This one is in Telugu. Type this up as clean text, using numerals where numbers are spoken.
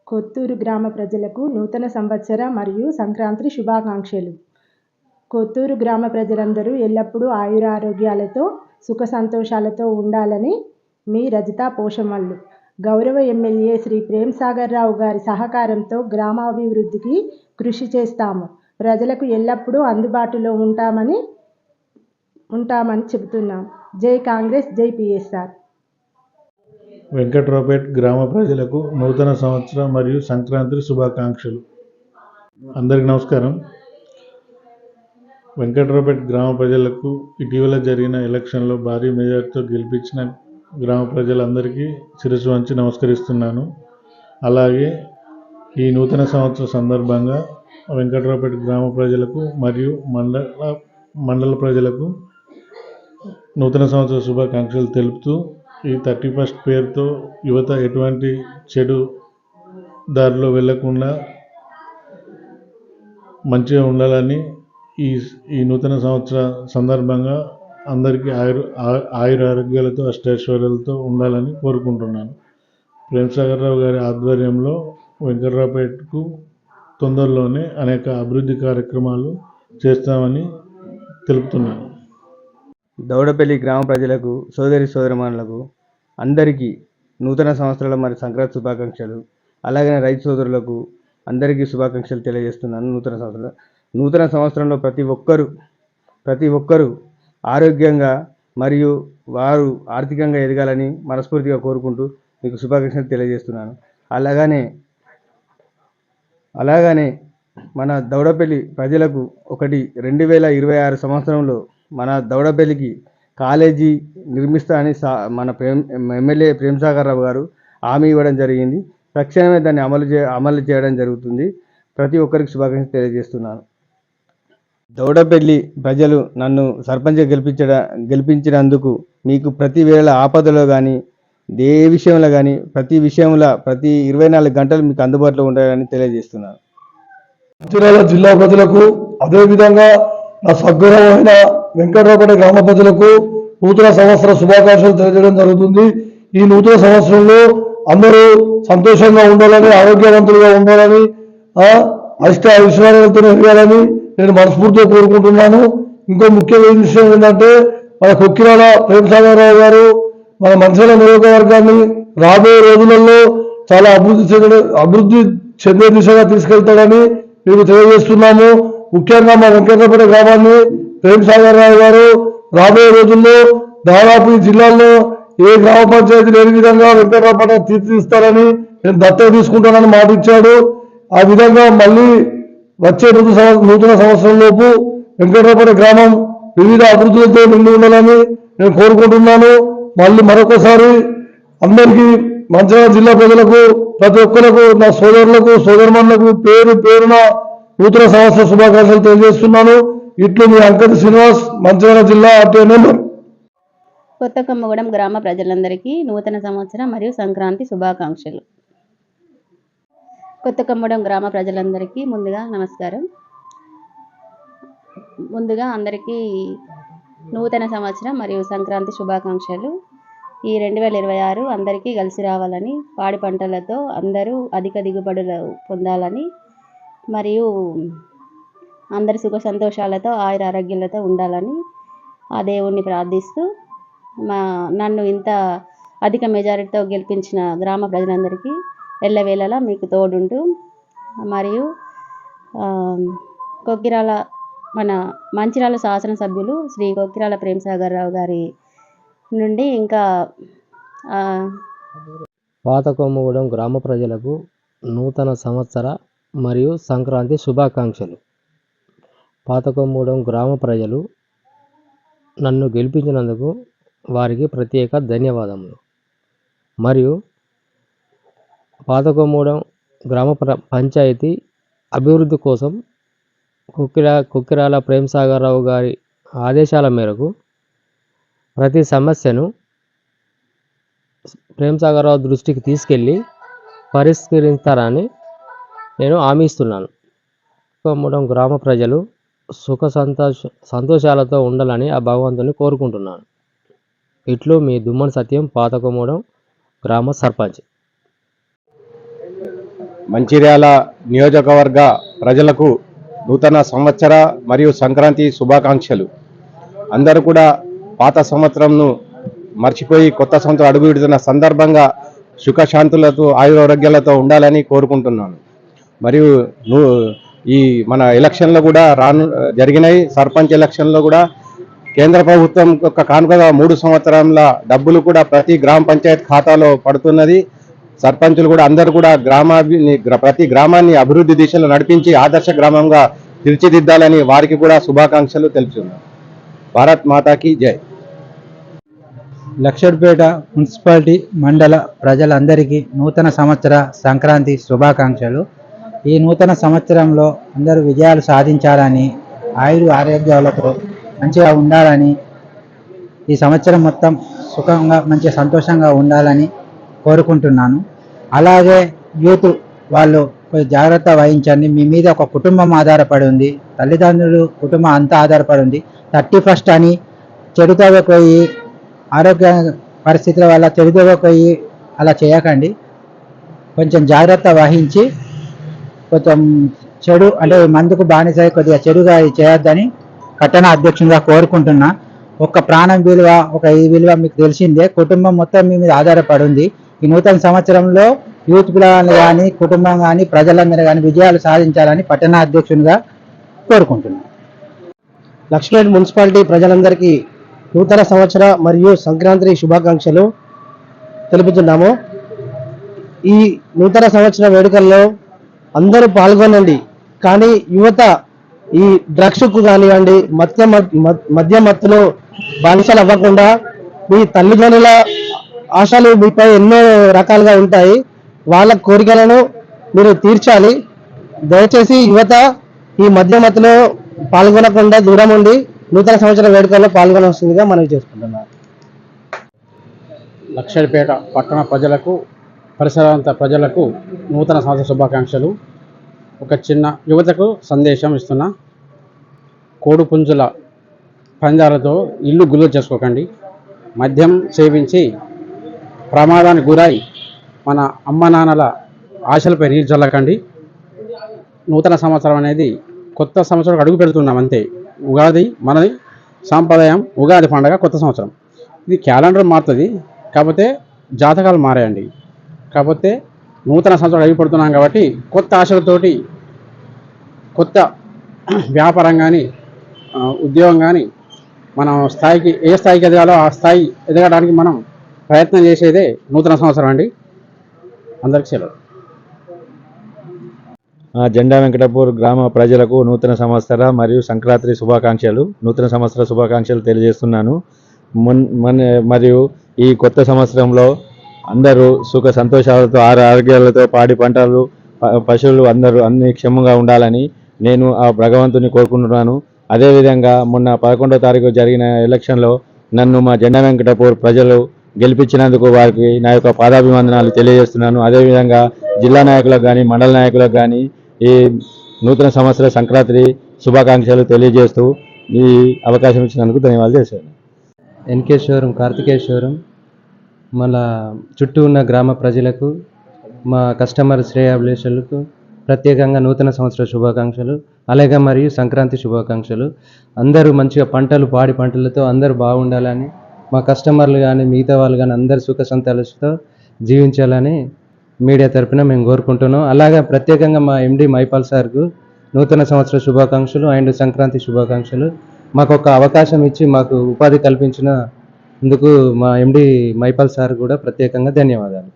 కొత్తూరు గ్రామ ప్రజలకు నూతన సంవత్సర మరియు సంక్రాంతి శుభాకాంక్షలు. కొత్తూరు గ్రామ ప్రజలందరూ ఎల్లప్పుడూ ఆయురారోగ్యాలతో సుఖ సంతోషాలతో ఉండాలని మీ రజితా పోషమల్లు. గౌరవ ఎమ్మెల్యే శ్రీ ప్రేమ్సాగర్ రావు గారి సహకారంతో గ్రామాభివృద్ధికి కృషి చేస్తాము. ప్రజలకు ఎల్లప్పుడూ అందుబాటులో ఉంటామని చెబుతున్నాం. జై కాంగ్రెస్, జై పిఎస్ఆర్. వెంకట్రావుపేట్ గ్రామ ప్రజలకు నూతన సంవత్సర మరియు సంక్రాంతి శుభాకాంక్షలు. అందరికీ నమస్కారం. వెంకట్రావుపేట్ గ్రామ ప్రజలకు ఇటీవల జరిగిన ఎలక్షన్లో భారీ మెజార్టీతో గెలిపించిన గ్రామ ప్రజలందరికీ శిరస్సు వంచి నమస్కరిస్తున్నాను. అలాగే ఈ నూతన సంవత్సర సందర్భంగా వెంకట్రావుపేట గ్రామ ప్రజలకు మరియు మండల ప్రజలకు నూతన సంవత్సర శుభాకాంక్షలు తెలుపుతూ ఈ 31st పేరుతో యువత ఎటువంటి చెడు దారిలో వెళ్లకుండా మంచిగా ఉండాలని ఈ నూతన సంవత్సర సందర్భంగా అందరికీ ఆయురారోగ్యాలతో అష్టైశ్వర్యాలతో ఉండాలని కోరుకుంటున్నాను. ప్రేమ్సాగర్ రావు గారి ఆధ్వర్యంలో వెంకట్రావుపేటకు తొందరలోనే అనేక అభివృద్ధి కార్యక్రమాలు చేస్తామని తెలుపుతున్నాను. దౌడపల్లి గ్రామ ప్రజలకు, సోదరిమణులకు అందరికీ నూతన సంవత్సరాల మరియు సంక్రాంతి శుభాకాంక్షలు. అలాగే రైతు సోదరులకు అందరికీ శుభాకాంక్షలు తెలియజేస్తున్నాను. నూతన సంవత్సరంలో ప్రతి ఒక్కరూ ఆరోగ్యంగా మరియు వారు ఆర్థికంగా ఎదగాలని మనస్ఫూర్తిగా కోరుకుంటూ మీకు శుభాకాంక్షలు తెలియజేస్తున్నాను. అలాగనే మన దౌడపల్లి ప్రజలకు 2026 సంవత్సరంలో మన దౌడపల్లికి కాలేజీ నిర్మిస్తానని మన ఎమ్మెల్యే ప్రేమ్సాగర్ రావు గారు హామీ ఇవ్వడం జరిగింది. తక్షణమే దాన్ని అమలు చేయడం జరుగుతుంది. ప్రతి ఒక్కరికి శుభాకాంక్షలు తెలియజేస్తున్నాను. దౌడపల్లి ప్రజలు నన్ను సర్పంచ్గా గెలిపించినందుకు మీకు ప్రతి వేళ ఆపదలో కానీ ఏ విషయంలో కానీ ప్రతి 24 గంటలు మీకు అందుబాటులో ఉండాలని తెలియజేస్తున్నాను. మంచిర్యాల జిల్లా ప్రజలకు, అదేవిధంగా నా సద్గౌరవమైన వెంకట్రావుపేట గ్రామ ప్రజలకు నూతన సంవత్సర శుభాకాంక్షలు తెలియజేయడం జరుగుతుంది. ఈ నూతన సంవత్సరంలో అందరూ సంతోషంగా ఉండాలని, ఆరోగ్యవంతులుగా ఉండాలని, ఐశ్వర్యాలతో ఎదగాలని నేను మనస్ఫూర్తిగా కోరుకుంటున్నాను. ఇంకో ముఖ్యమైన విషయం ఏంటంటే మన కొక్కిరాల ప్రేమ్సాగర్ రావు గారు మన మంచిర్యాల నియోజకవర్గాన్ని రాబోయే రోజులలో చాలా అభివృద్ధి చెందే దిశగా తీసుకెళ్తాడని మేము తెలియజేస్తున్నాము. ముఖ్యంగా మా వెంకట్రావుపేట గ్రామాన్ని ప్రేమ్సాగర్ రావు గారు రాబోయే రోజుల్లో దాదాపు ఈ జిల్లాలో ఏ గ్రామ పంచాయతీ లేని విధంగా వెంకట్రావుపేట తీర్చిదిస్తారని నేను దత్తత తీసుకుంటానని మాట ఇచ్చాడు. ఆ విధంగా మళ్ళీ వచ్చే నూతన సంవత్సరంలోపు వెంకట్రావుపేట గ్రామం వివిధ అభివృద్ధులతో నిండి ఉండాలని నేను కోరుకుంటున్నాను. మళ్ళీ మరొకసారి అందరికీ మంచిర్యాల జిల్లా ప్రజలకు, ప్రతి ఒక్కరికి, నా సోదరులకు, సోదరుమణులకు పేరున నూతన సంవత్సర శుభాకాంక్షలు తెలియజేస్తున్నాను. ఇట్లు మీ అంకటి శ్రీనివాస్, మంచిర్యాల జిల్లా ఆర్టీఐ మెంబర్. కొత్త కొమ్మగూడెం గ్రామ ప్రజలందరికీ నూతన సంవత్సర మరియు సంక్రాంతి శుభాకాంక్షలు. కొత్త కొమ్మగూడెం గ్రామ ప్రజలందరికీ ముందుగా నమస్కారం. ముందుగా అందరికీ నూతన సంవత్సరం మరియు సంక్రాంతి శుభాకాంక్షలు. ఈ 2026 అందరికీ కలిసి రావాలని, పాడి పంటలతో అందరూ అధిక దిగుబడులు పొందాలని మరియు అందరి సుఖ సంతోషాలతో ఆయురారోగ్యాలతో ఉండాలని ఆ దేవుణ్ణి ప్రార్థిస్తూ నన్ను ఇంత అధిక మెజారిటీతో గెలిపించిన గ్రామ ప్రజలందరికీ ఎల్లవేళలా మీకు తోడుంటూ మరియు మన మంచిర్యాల శాసనసభ్యులు శ్రీ కొక్కిరాల ప్రేమ్సాగర్ రావు గారి నుండి ఇంకా పాత కొమ్మగూడెం గ్రామ ప్రజలకు నూతన సంవత్సర మరియు సంక్రాంతి శుభాకాంక్షలు. పాత కొమ్మగూడెం గ్రామ ప్రజలు నన్ను గెలిపించినందుకు వారికి ప్రత్యేక ధన్యవాదములు. మరియు పాత కొమ్మగూడెం గ్రామ పంచాయతీ అభివృద్ధి కోసం కొక్కిరాల ప్రేమ్సాగర్ రావు గారి ఆదేశాల మేరకు ప్రతి సమస్యను ప్రేమ్సాగర్ రావు దృష్టికి తీసుకెళ్ళి పరిష్కరిస్తారని నేను హామీ ఇస్తున్నాను. కొమ్మగూడెం గ్రామ ప్రజలు సుఖ సంతోషాలతో ఉండాలని ఆ భగవంతుని కోరుకుంటున్నాను. ఇట్లు మీ దుమ్మన్ సత్యం, పాత కొమ్మగూడెం గ్రామ సర్పంచ్. మంచిర్యాల నియోజకవర్గ ప్రజలకు నూతన సంవత్సర మరియు సంక్రాంతి శుభాకాంక్షలు. అందరూ కూడా పాత సంవత్సరంను మర్చిపోయి కొత్త సంవత్సరం అడుగు పెడుతున్న సందర్భంగా సుఖశాంతులతో ఆయురారోగ్యాలతో ఉండాలని కోరుకుంటున్నాను. మరియు ఈ మన ఎలక్షన్లో కూడా జరిగినాయి. సర్పంచ్ ఎలక్షన్లో కూడా కేంద్ర ప్రభుత్వం యొక్క కానుకగా 3 సంవత్సరాల డబ్బులు కూడా ప్రతి గ్రామ పంచాయత్ ఖాతాలో పడుతున్నది. సర్పంచులు కూడా అందరూ కూడా ప్రతి గ్రామాన్ని అభివృద్ధి దిశలో నడిపించి ఆదర్శ గ్రామంగా తీర్చిదిద్దాలని వారికి కూడా శుభాకాంక్షలు తెలుపుతున్నాను. భారత్ మాతాకి జై. లక్షడ్పేట మున్సిపాలిటీ మండల ప్రజలందరికీ నూతన సంవత్సర సంక్రాంతి శుభాకాంక్షలు. ఈ నూతన సంవత్సరంలో అందరూ విజయాలు సాధించాలని, ఆరోగ్యాలతో మంచిగా ఉండాలని, ఈ సంవత్సరం మొత్తం సుఖంగా మంచి సంతోషంగా ఉండాలని కోరుకుంటున్నాను. అలాగే యూత్ వాళ్ళు కొంచెం జాగ్రత్త వహించండి. మీ మీద ఒక కుటుంబం ఆధారపడి ఉంది, తల్లిదండ్రులు కుటుంబం అంతా ఆధారపడి ఉంది. 31st అని చెడుతోపోయి ఆరోగ్య పరిస్థితుల వల్ల చెడుతోపోయి అలా చేయకండి. కొంచెం జాగ్రత్త వహించి కొంచెం చెడు అంటే మందుకు బానిస కొద్దిగా చెడుగా చేయొద్దని పట్టణ అధ్యక్షునిగా కోరుకుంటున్నా. ఒక ప్రాణం విలువ, ఈ విలువ మీకు తెలిసిందే. కుటుంబం మొత్తం మీ మీద ఆధారపడి ఉంది. ఈ నూతన సంవత్సరంలో యూత్ పిల్లలు కానీ, కుటుంబం కానీ, ప్రజలందరూ కానీ విజయాలు సాధించాలని పట్టణ అధ్యక్షునిగా కోరుకుంటున్నాను. లక్ష్మీపేట మున్సిపాలిటీ ప్రజలందరికీ నూతన సంవత్సర మరియు సంక్రాంతి శుభాకాంక్షలు తెలుపుతున్నాము. ఈ నూతన సంవత్సర వేడుకల్లో అందరూ పాల్గొనండి. కానీ యువత ఈ డ్రగ్స్కు కానివ్వండి, మద్య మత్తులో బానిసలు అవ్వకుండా మీ తల్లిదండ్రుల ఆశలు మీపై ఎన్నో రకాలుగా ఉంటాయి. వాళ్ళ కోరికలను మీరు తీర్చాలి. దయచేసి యువత ఈ మద్య మత్తులో పాల్గొనకుండా దూరం ఉండి నూతన సంవత్సర వేడుకల్లో పాల్గొనవలసిందిగా మనవి చేసుకుంటున్నారు. లక్షడ్పేట పట్టణ ప్రజలకు, పరిసరాంత ప్రజలకు నూతన సంవత్సర శుభాకాంక్షలు. ఒక చిన్న యువతకు సందేశం ఇస్తున్నా. కోడిపుంజుల పందాలతో ఇల్లు గుల్లు చేసుకోకండి. మద్యం సేవించి ప్రమాదానికి గురై మన అమ్మ నాన్నల ఆశలపై నీరు చల్లకండి. నూతన సంవత్సరం అనేది కొత్త సంవత్సరం అడుగు పెడుతున్నాం అంతే. ఉగాది మనది సాంప్రదాయం. ఉగాది పండుగ కొత్త సంవత్సరం. ఇది క్యాలెండర్ మారుతుంది, కాకపోతే జాతకాలు మారాయండి. కాకపోతే నూతన సంవత్సరం అడుగు పెడుతున్నాం కాబట్టి కొత్త ఆశలతోటి కొత్త వ్యాపారం కానీ, ఉద్యోగం కానీ, మనం ఏ స్థాయికి ఎదగాలో ఆ స్థాయి ఎదగడానికి మనం ప్రయత్నం చేసేదే నూతన సంవత్సరం అండి. అందరికీ సెలవు. జెండా వెంకటాపూర్ గ్రామ ప్రజలకు నూతన సంవత్సర మరియు సంక్రాంతి శుభాకాంక్షలు. నూతన సంవత్సర శుభాకాంక్షలు తెలియజేస్తున్నాను. మరియు ఈ కొత్త సంవత్సరంలో అందరూ సుఖ సంతోషాలతో, ఆరోగ్యాలతో, పాడి పంటలు, పశువులు అందరూ అన్ని క్షేమంగా ఉండాలని నేను ఆ భగవంతుని కోరుకుంటున్నాను. అదేవిధంగా మొన్న 11వ తారీఖు జరిగిన ఎలక్షన్లో నన్ను మా జెండా వెంకటాపూర్ ప్రజలు గెలిపించినందుకు వారికి నా యొక్క పాదాభివందనాలు తెలియజేస్తున్నాను. అదేవిధంగా జిల్లా నాయకులకు కానీ, మండల నాయకులకు కానీ ఈ నూతన సంవత్సర సంక్రాంతి శుభాకాంక్షలు తెలియజేస్తూ ఈ అవకాశం ఇచ్చినందుకు ధన్యవాదాలు చేశాను. ఎన్కేశ్వరం, కార్తికేశ్వరం, మన చుట్టూ ఉన్న గ్రామ ప్రజలకు, మా కస్టమర్ శ్రేయాభిలాషులకు ప్రత్యేకంగా నూతన సంవత్సర శుభాకాంక్షలు. అలాగే మరియు సంక్రాంతి శుభాకాంక్షలు. అందరూ మంచిగా పాడి పంటలతో అందరూ బాగుండాలని, మా కస్టమర్లు కానీ, మిగతా వాళ్ళు కానీ అందరూ సుఖ సంతోషాలతో జీవించాలని మీడియా తరపున మేము కోరుకుంటున్నాం. అలాగే ప్రత్యేకంగా మా ఎండి మైపాల్ సార్కు నూతన సంవత్సర శుభాకాంక్షలు అండ్ సంక్రాంతి శుభాకాంక్షలు. మాకు ఒక అవకాశం ఇచ్చి మాకు ఉపాధి కల్పించినందుకు మా ఎండి మైపాల్ సార్ కూడా ప్రత్యేకంగా ధన్యవాదాలు.